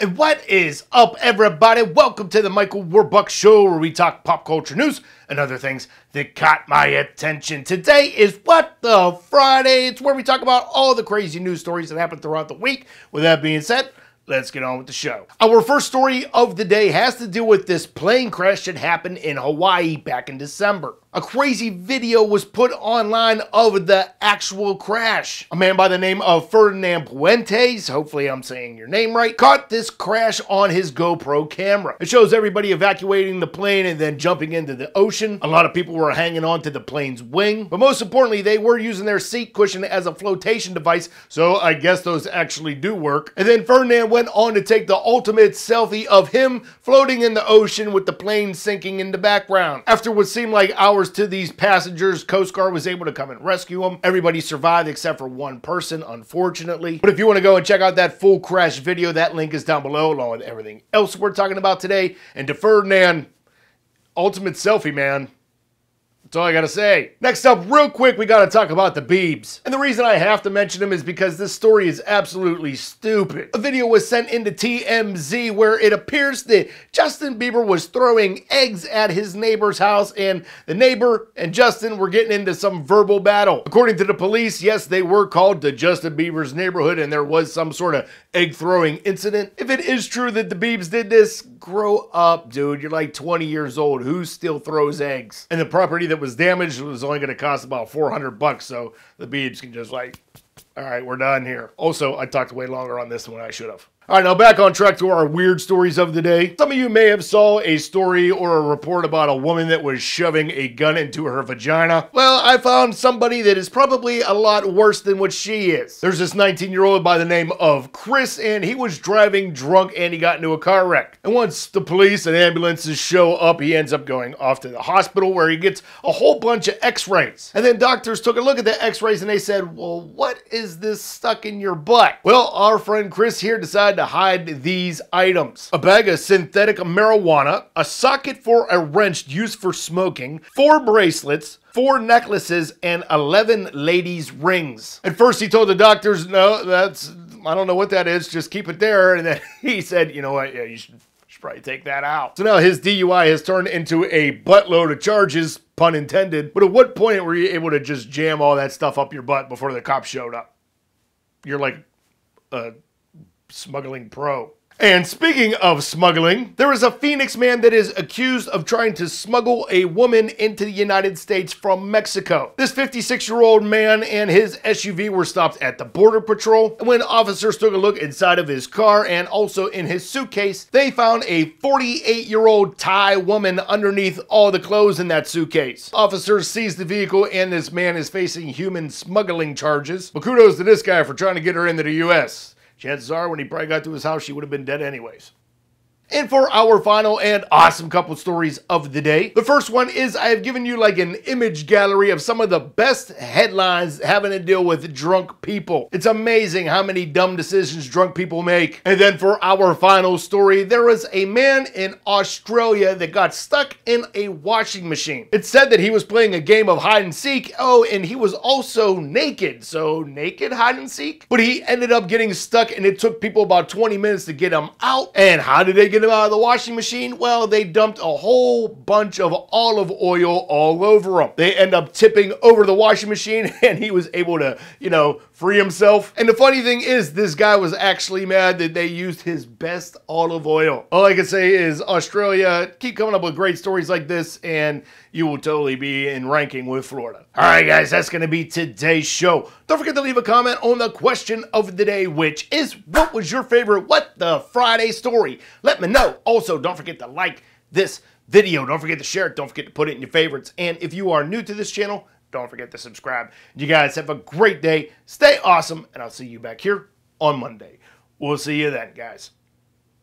And what is up, everybody? Welcome to the Michael Warbux Show, where we talk pop culture news and other things that caught my attention. Today is What the Friday. It's where we talk about all the crazy news stories that happened throughout the week. With that being said, let's get on with the show. Our first story of the day has to do with this plane crash that happened in Hawaii back in December. A crazy video was put online of the actual crash. A man by the name of Ferdinand Puentes, hopefully I'm saying your name right, caught this crash on his GoPro camera. It shows everybody evacuating the plane and then jumping into the ocean. A lot of people were hanging on to the plane's wing, but most importantly, they were using their seat cushion as a flotation device, so I guess those actually do work. And then Ferdinand went on to take the ultimate selfie of him floating in the ocean with the plane sinking in the background. After what seemed like hours to these passengers, Coast Guard was able to come and rescue them. Everybody survived except for one person, unfortunately. But if you want to go and check out that full crash video, that link is down below along with everything else we're talking about today. And to Ferdinand, ultimate selfie, man. That's all I gotta say. Next up, real quick, we gotta talk about the Biebs. And the reason I have to mention them is because this story is absolutely stupid. A video was sent into TMZ where it appears that Justin Bieber was throwing eggs at his neighbor's house, and the neighbor and Justin were getting into some verbal battle. According to the police, yes, they were called to Justin Bieber's neighborhood and there was some sort of egg throwing incident. If it is true that the Biebs did this, grow up, dude. You're like 20 years old. Who still throws eggs? And the property that was damaged was only going to cost about $400, so the Biebs can just like, all right, we're done here. Also, I talked way longer on this than I should have. All right, now back on track to our weird stories of the day. Some of you may have saw a story or a report about a woman that was shoving a gun into her vagina. Well, I found somebody that is probably a lot worse than what she is. There's this 19-year-old by the name of Chris, and he was driving drunk and he got into a car wreck. And once the police and ambulances show up, he ends up going off to the hospital where he gets a whole bunch of x-rays. And then doctors took a look at the x-rays and they said, well, what is this stuck in your butt? Well, our friend Chris here decided to hide these items: a bag of synthetic marijuana, a socket for a wrench used for smoking, 4 bracelets, 4 necklaces, and 11 ladies' rings. At first he told the doctors, no, I don't know what that is, just keep it there. And then he said, you know what, yeah, you should probably take that out. So now his DUI has turned into a buttload of charges, pun intended. But at what point were you able to just jam all that stuff up your butt before the cops showed up? You're like a smuggling pro. And speaking of smuggling, there is a Phoenix man that is accused of trying to smuggle a woman into the United States from Mexico. This 56-year-old man and his SUV were stopped at the Border Patrol, and when officers took a look inside of his car and also in his suitcase, they found a 48-year-old Thai woman underneath all the clothes in that suitcase. Officers seized the vehicle and this man is facing human smuggling charges. But kudos to this guy for trying to get her into the U.S. Chances are, when he probably got to his house, she would have been dead anyways. And for our final and awesome couple stories of the day, the first one is I have given you like an image gallery of some of the best headlines having to deal with drunk people. It's amazing how many dumb decisions drunk people make. And then for our final story, there was a man in Australia that got stuck in a washing machine. It said that he was playing a game of hide and seek. Oh, and he was also naked. So naked hide and seek? But he ended up getting stuck and it took people about 20 minutes to get him out. And how did they get him out of the washing machine? Well, they dumped a whole bunch of olive oil all over him. They end up tipping over the washing machine and he was able to, you know, free himself. And the funny thing is, this guy was actually mad that they used his best olive oil. All I can say is, Australia, keep coming up with great stories like this and you will totally be in ranking with Florida. All right, guys, that's going to be today's show. Don't forget to leave a comment on the question of the day, which is, what was your favorite What the Friday story? Let me know. Also, don't forget to like this video. Don't forget to share it. Don't forget to put it in your favorites. And if you are new to this channel, don't forget to subscribe. You guys have a great day. Stay awesome, and I'll see you back here on Monday. We'll see you then, guys.